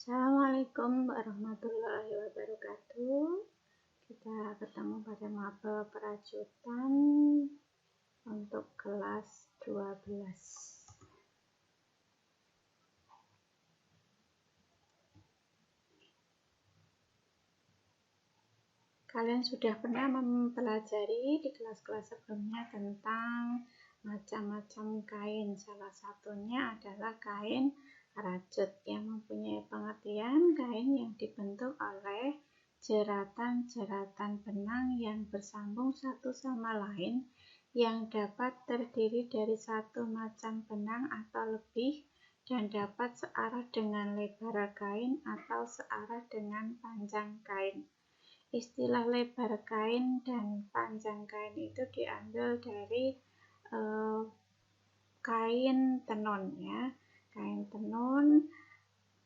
Assalamualaikum warahmatullahi wabarakatuh. Kita ketemu pada maba perajutan untuk kelas 12. Kalian sudah pernah mempelajari di kelas-kelas sebelumnya tentang macam-macam kain. Salah satunya adalah kain rajut yang mempunyai pengertian kain yang dibentuk oleh jeratan-jeratan benang yang bersambung satu sama lain yang dapat terdiri dari satu macam benang atau lebih dan dapat searah dengan lebar kain atau searah dengan panjang kain. Istilah lebar kain dan panjang kain itu diambil dari kain tenun ya. Kain tenun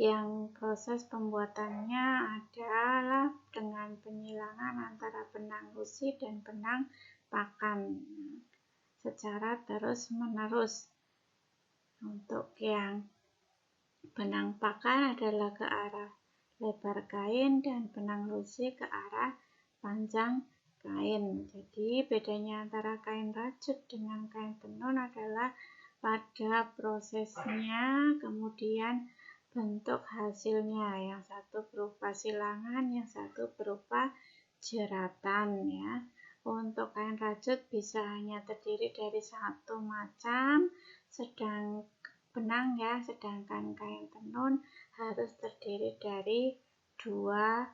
yang proses pembuatannya adalah dengan penyilangan antara benang lusi dan benang pakan secara terus-menerus. Untuk yang benang pakan adalah ke arah lebar kain dan benang lusi ke arah panjang kain. Jadi bedanya antara kain rajut dengan kain tenun adalah pada prosesnya, kemudian bentuk hasilnya. Yang satu berupa silangan, yang satu berupa jeratan ya. Untuk kain rajut bisa hanya terdiri dari satu macam benang ya, sedangkan kain tenun harus terdiri dari dua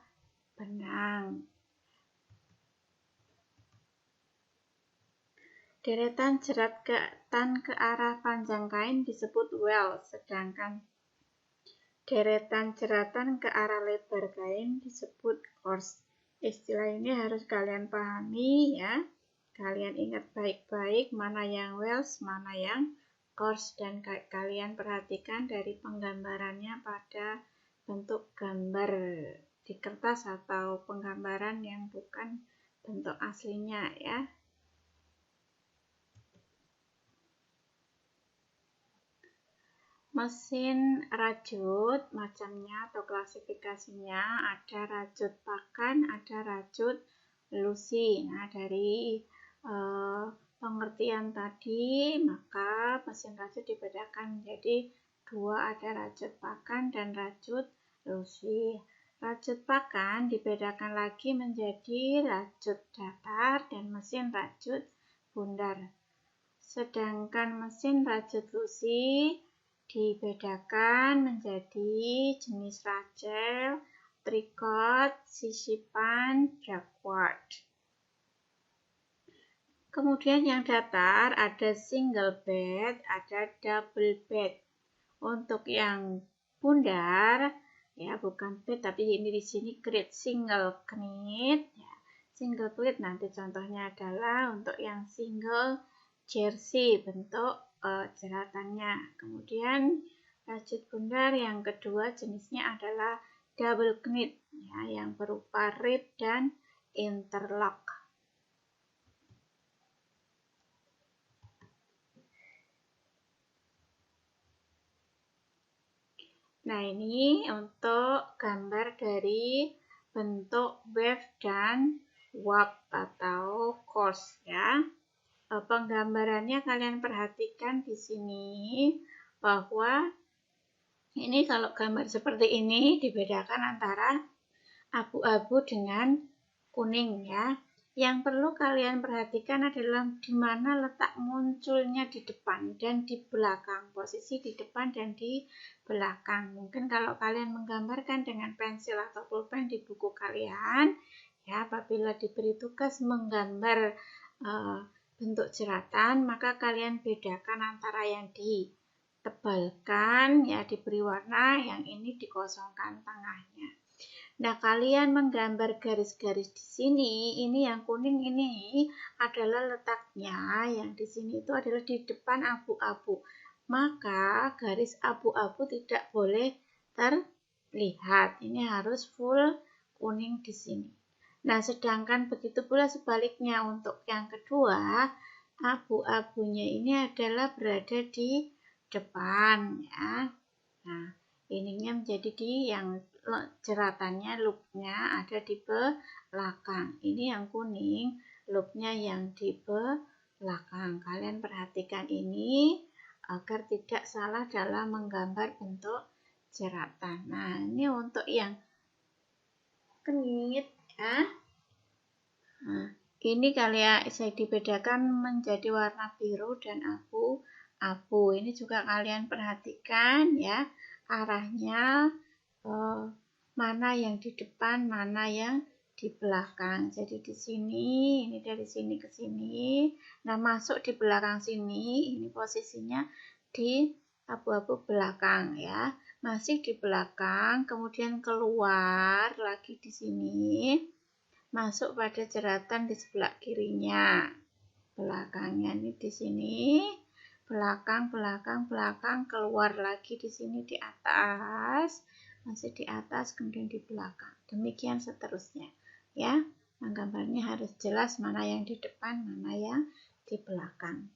benang. Deretan jeratan ke arah panjang kain disebut well, sedangkan deretan jeratan ke arah lebar kain disebut coarse. Istilah ini harus kalian pahami ya. Kalian ingat baik-baik mana yang wells, mana yang coarse, dan kalian perhatikan dari penggambarannya pada bentuk gambar di kertas atau penggambaran yang bukan bentuk aslinya ya. Mesin rajut macamnya atau klasifikasinya ada rajut pakan, ada rajut lusi. Nah, dari pengertian tadi maka mesin rajut dibedakan menjadi dua, ada rajut pakan dan rajut lusi. Rajut pakan dibedakan lagi menjadi rajut datar dan mesin rajut bundar. Sedangkan mesin rajut lusi dibedakan menjadi jenis rachel, tricot, sisipan, jacquard. Kemudian yang datar ada single bed, ada double bed. Untuk yang bundar ya bukan bed tapi ini di sini grid single knit ya. Single knit nanti contohnya adalah untuk yang single jersey bentuk jeratannya. Kemudian rajut bundar yang kedua jenisnya adalah double knit ya, yang berupa rib dan interlock. Nah, ini untuk gambar dari bentuk weft dan warp atau coarse ya. Penggambarannya kalian perhatikan di sini bahwa ini kalau gambar seperti ini dibedakan antara abu-abu dengan kuning ya. Yang perlu kalian perhatikan adalah di mana letak munculnya di depan dan di belakang, posisi di depan dan di belakang. Mungkin kalau kalian menggambarkan dengan pensil atau pulpen di buku kalian, ya apabila diberi tugas menggambar bentuk jeratan, maka kalian bedakan antara yang ditebalkan, ya diberi warna, yang ini dikosongkan tengahnya. Nah, kalian menggambar garis-garis di sini, ini yang kuning ini adalah letaknya, yang di sini itu adalah di depan abu-abu. Maka garis abu-abu tidak boleh terlihat. Ini harus full kuning di sini. Nah, sedangkan begitu pula sebaliknya untuk yang kedua, abu-abunya ini adalah berada di depan ya. Nah, ininya menjadi di yang jeratannya, loopnya ada di belakang. Ini yang kuning, loopnya yang di belakang. Kalian perhatikan ini agar tidak salah dalam menggambar bentuk jeratan. Nah, ini untuk yang kenit ya. Nah, ini kalian saya dibedakan menjadi warna biru dan abu-abu. Ini juga kalian perhatikan ya, arahnya mana yang di depan, mana yang di belakang. Jadi di sini, ini dari sini ke sini. Nah, masuk di belakang sini, ini posisinya di abu-abu belakang ya. Masih di belakang, kemudian keluar lagi di sini. Masuk pada jeratan di sebelah kirinya. Belakangnya ini di sini, belakang, keluar lagi di sini di atas, masih di atas, kemudian di belakang. Demikian seterusnya. Ya, nah, gambarnya harus jelas mana yang di depan, mana yang di belakang.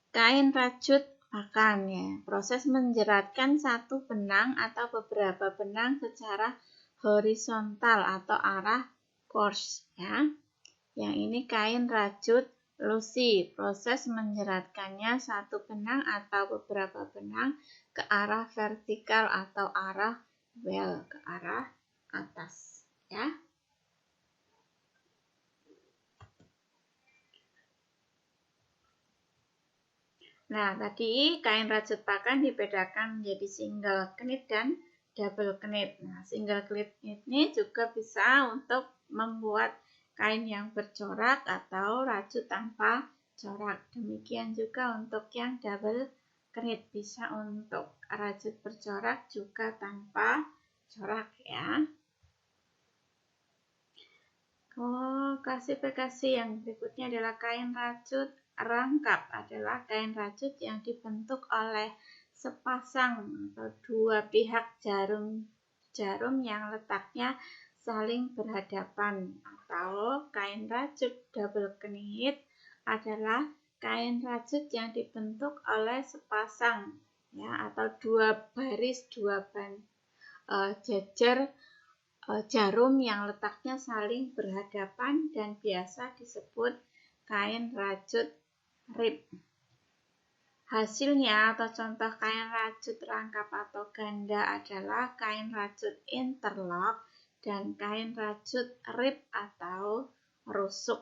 Kain rajut pakan ya. Proses menjeratkan satu benang atau beberapa benang secara horizontal atau arah course ya. Yang ini kain rajut lusi. Proses menjeratkannya satu benang atau beberapa benang ke arah vertikal atau arah well, ke arah atas ya. Nah, tadi kain rajut pakan dibedakan menjadi single knit dan double knit. Nah, single knit ini juga bisa untuk membuat kain yang bercorak atau rajut tanpa corak. Demikian juga untuk yang double knit, bisa untuk rajut bercorak juga tanpa corak ya. Klasifikasi yang berikutnya adalah kain rajut rangkap. Adalah kain rajut yang dibentuk oleh sepasang atau dua pihak jarum yang letaknya saling berhadapan. Atau kain rajut double knit adalah kain rajut yang dibentuk oleh sepasang ya, atau dua baris, jejer jarum yang letaknya saling berhadapan dan biasa disebut kain rajut rib. Hasilnya atau contoh kain rajut rangkap atau ganda adalah kain rajut interlock dan kain rajut rib atau rusuk.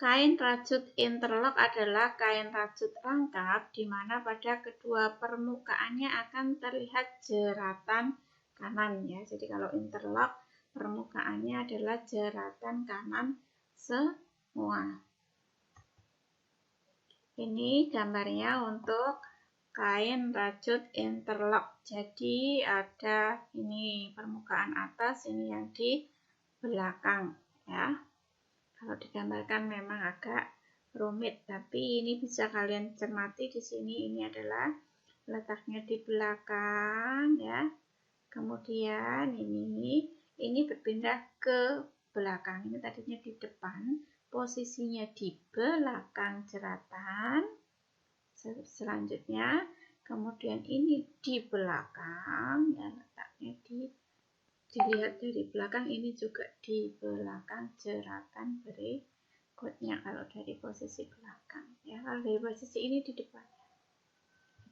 Kain rajut interlock adalah kain rajut rangkap di mana pada kedua permukaannya akan terlihat jeratan kanan ya. Jadi kalau interlock permukaannya adalah jeratan kanan semua. Ini gambarnya untuk kain rajut interlock. Jadi ada ini permukaan atas, ini yang di belakang ya. Kalau digambarkan memang agak rumit, tapi ini bisa kalian cermati di sini. Ini adalah letaknya di belakang ya. Kemudian ini berpindah ke belakang. Ini tadinya di depan, posisinya di belakang jeratan. Selanjutnya, kemudian ini di belakang, ya letaknya dilihat dari belakang, ini juga di belakang jeratan berikutnya kalau dari posisi belakang. Ya, kalau dari posisi ini di depan.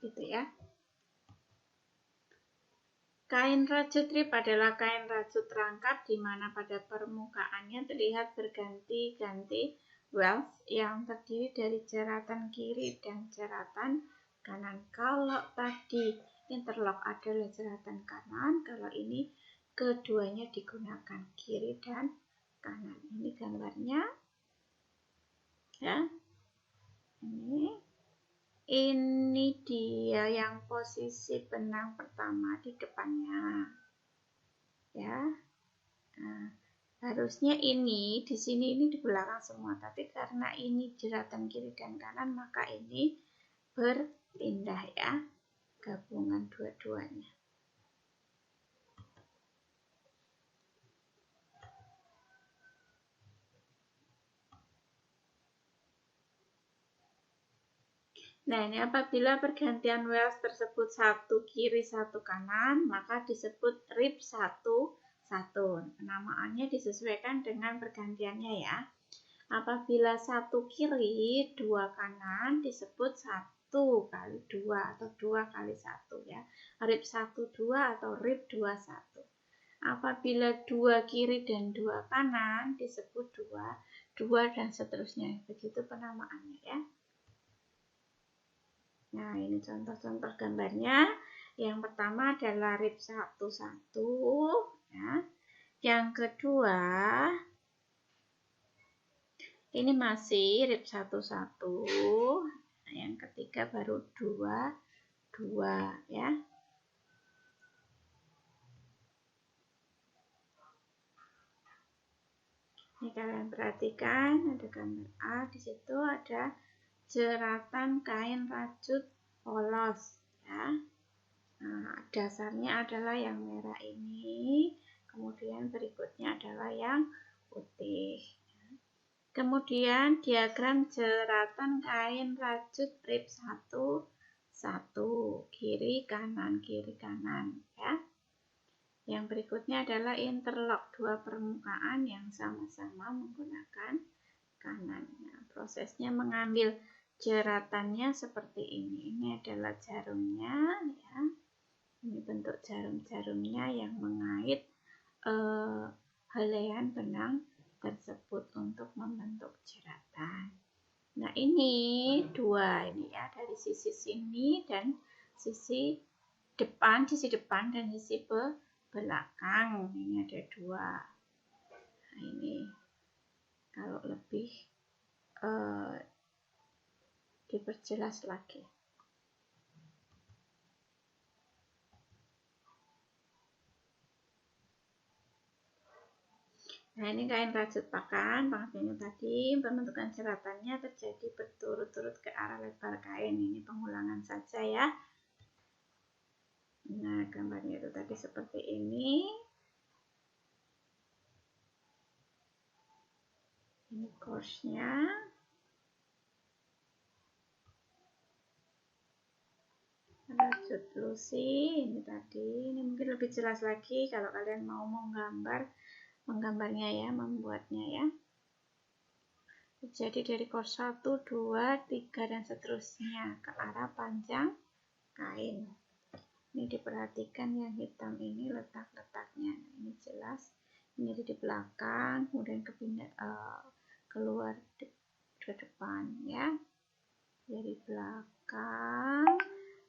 Gitu ya. Kain rajut rib adalah kain rajut rangkap di mana pada permukaannya terlihat berganti-ganti wells yang terdiri dari jeratan kiri dan jeratan kanan. Kalau tadi interlock adalah jeratan kanan, kalau ini keduanya digunakan kiri dan kanan. Ini gambarnya ya. Ini dia yang posisi benang pertama di depannya ya. Nah, harusnya ini di sini ini di belakang semua, tapi karena ini jeratan kiri dan kanan maka ini berpindah ya, gabungan dua-duanya. Nah, ini apabila pergantian wells tersebut satu kiri satu kanan, maka disebut rib 1, 1. Penamaannya disesuaikan dengan pergantiannya ya. Apabila satu kiri, dua kanan, disebut 1 kali 2 atau 2 kali 1 ya. Rib 1, 2 atau rib 2, 1. Apabila 2 kiri dan 2 kanan, disebut 2, 2 dan seterusnya. Begitu penamaannya ya. Nah, ini contoh-contoh gambarnya. Yang pertama adalah rib 1, 1 ya. Yang kedua ini masih rib 1, 1. Nah, yang ketiga baru 2, 2 ya. Ini kalian perhatikan, ada gambar A, di situ ada jeratan kain rajut polos ya. Nah, dasarnya adalah yang merah ini, kemudian berikutnya adalah yang putih. Kemudian diagram jeratan kain rajut rib 1, 1, kiri kanan ya. Yang berikutnya adalah interlock, dua permukaan yang sama-sama menggunakan kanan. Nah, prosesnya mengambil jeratannya seperti ini. Ini adalah jarumnya ya. Ini bentuk jarum-jarumnya yang mengait helaian benang tersebut untuk membentuk jeratan. Nah, ini dua ini ya, dari sisi sini dan sisi depan dan sisi belakang. Ini ada dua. Nah, ini kalau lebih diperjelas lagi. Nah, ini kain rajut pakan, pengertiannya tadi, pembentukan jeratannya terjadi berturut-turut ke arah lebar kain. Ini pengulangan saja ya. Nah, gambarnya itu tadi seperti ini. Ini course-nya. Rajut Lucy, ini tadi. Ini mungkin lebih jelas lagi kalau kalian mau menggambarnya ya, membuatnya ya. Jadi dari course 1, 2, 3 dan seterusnya ke arah panjang kain. Ini diperhatikan yang hitam ini letak-letaknya. Ini jelas. Ini di belakang, kemudian keluar ke depan ya. Dari belakang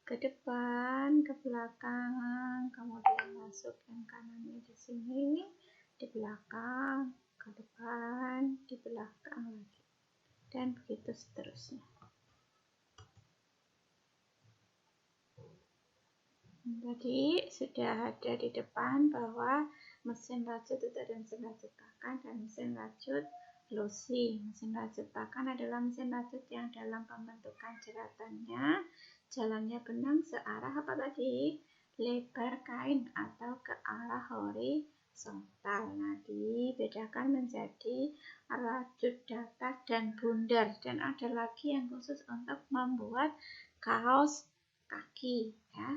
ke depan, ke belakang, kemudian masuk yang kanannya di sini, di belakang, ke depan, di belakang lagi, dan begitu seterusnya. Tadi sudah ada di depan bahwa mesin rajut itu ada mesin rajut pakan dan mesin rajut Lucy. Mesin rajut pakan adalah mesin rajut yang dalam pembentukan jeratannya jalannya benang searah apa tadi? Lebar kain atau ke arah horizontal. Nah, dibedakan menjadi rajut datar dan bundar, dan ada lagi yang khusus untuk membuat kaos kaki ya.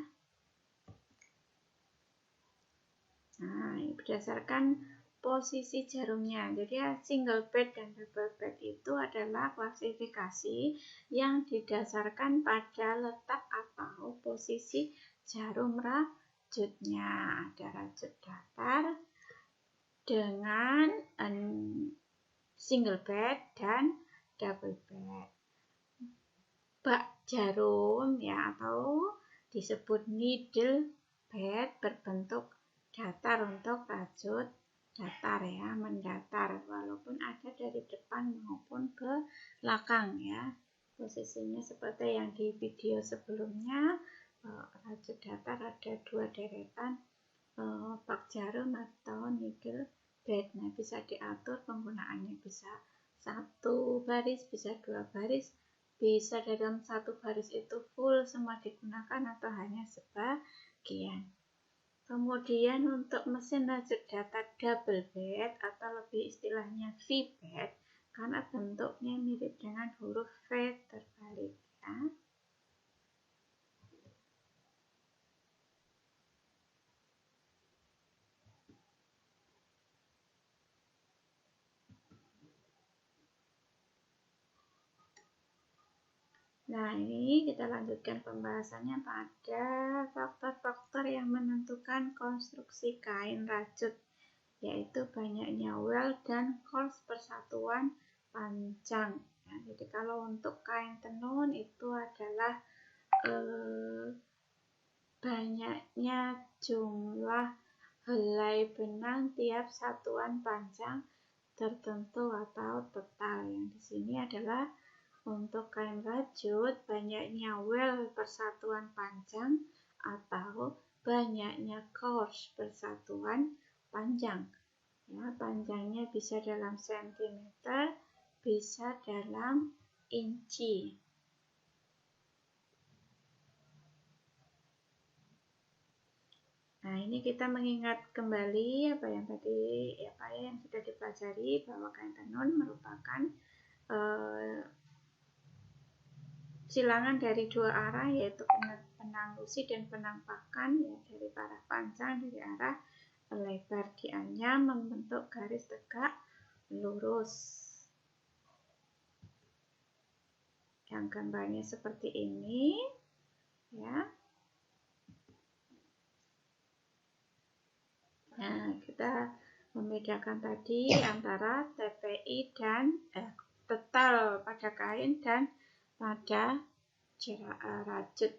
Nah, berdasarkan posisi jarumnya. Jadi single bed dan double bed itu adalah klasifikasi yang didasarkan pada letak atau posisi jarum rajutnya. Ada rajut datar dengan single bed dan double bed. Bak jarum ya, atau disebut needle bed berbentuk datar untuk rajut datar ya, mendatar, walaupun ada dari depan maupun ke belakang ya. Posisinya seperti yang di video sebelumnya, rajut datar ada dua deretan bak jarum atau needle bed. Nah, bisa diatur penggunaannya, bisa satu baris, bisa dua baris, bisa dalam satu baris itu full semua digunakan atau hanya sebagian. Kemudian untuk mesin rajut datar double bed atau lebih istilahnya V-bed karena bentuknya mirip dengan huruf V terbalik ya. Nah, ini kita lanjutkan pembahasannya pada faktor-faktor yang menentukan konstruksi kain rajut, yaitu banyaknya well dan coarse persatuan panjang. Nah, jadi kalau untuk kain tenun itu adalah banyaknya jumlah helai benang tiap satuan panjang tertentu atau total. Yang di sini adalah untuk kain rajut banyaknya well persatuan panjang atau banyaknya coarse persatuan panjang. Ya, panjangnya bisa dalam sentimeter, bisa dalam inci. Nah, ini kita mengingat kembali apa yang sudah dipelajari, bahwa kain tenun merupakan silangan dari dua arah, yaitu benang lusi dan benang pakan, ya, dari arah panjang dari arah lebar dianyam membentuk garis tegak lurus. Yang gambarnya seperti ini, ya. Nah, kita membedakan tadi antara TPI dan total pada kain dan pada rajut.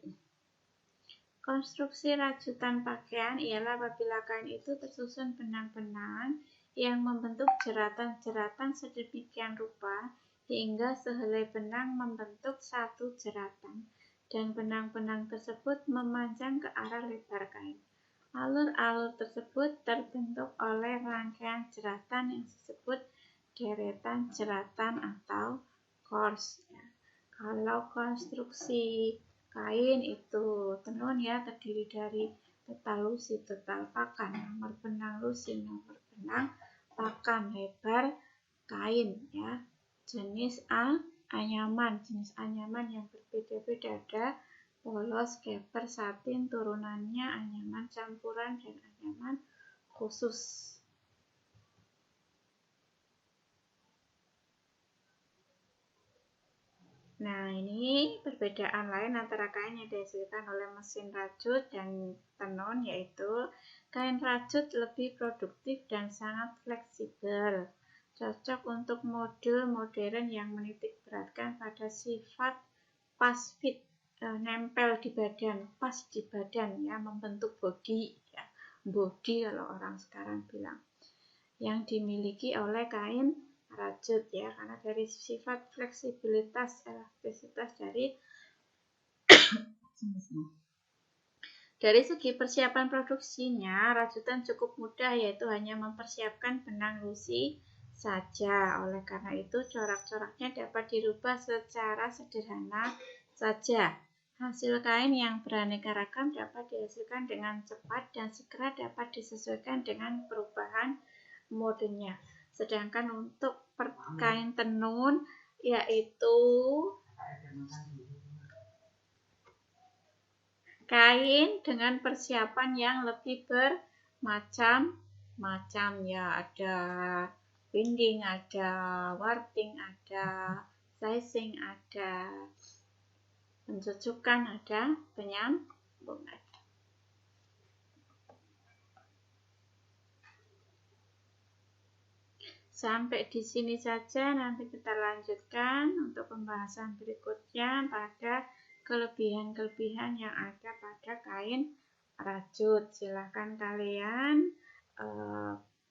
Konstruksi rajutan pakaian ialah apabila kain itu tersusun benang-benang yang membentuk jeratan-jeratan sedemikian rupa hingga sehelai benang membentuk satu jeratan, dan benang-benang tersebut memanjang ke arah lebar kain. Alur-alur tersebut terbentuk oleh rangkaian jeratan yang disebut deretan jeratan atau coarse. Kalau konstruksi kain itu tenun, ya, terdiri dari total lusi, total pakan, nomor benang lusi, nomor benang pakan, lebar kain, ya, jenis anyaman yang berbeda-beda, ada polos, keper, satin, turunannya, anyaman campuran, dan anyaman khusus. Nah, ini perbedaan lain antara kain yang dihasilkan oleh mesin rajut dan tenun, yaitu kain rajut lebih produktif dan sangat fleksibel, cocok untuk mode modern yang menitik beratkan pada sifat pas fit, nempel di badan, pas di badan, ya, membentuk body, ya, body kalau orang sekarang bilang, yang dimiliki oleh kain rajut, ya, karena dari sifat fleksibilitas, elastisitas dari segi persiapan produksinya, rajutan cukup mudah, yaitu hanya mempersiapkan benang lusi saja. Oleh karena itu, corak-coraknya dapat dirubah secara sederhana saja. Hasil kain yang beraneka ragam dapat dihasilkan dengan cepat dan segera dapat disesuaikan dengan perubahan modenya. Sedangkan untuk kain tenun, yaitu kain dengan persiapan yang lebih bermacam-macam, ya, ada binding, ada warping, ada sizing, ada pencucukan, ada penyambungan. Sampai di sini saja, nanti kita lanjutkan untuk pembahasan berikutnya pada kelebihan-kelebihan yang ada pada kain rajut. Silahkan kalian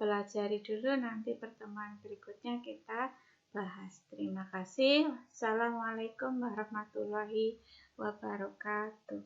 pelajari dulu, nanti pertemuan berikutnya kita bahas. Terima kasih. Wassalamualaikum warahmatullahi wabarakatuh.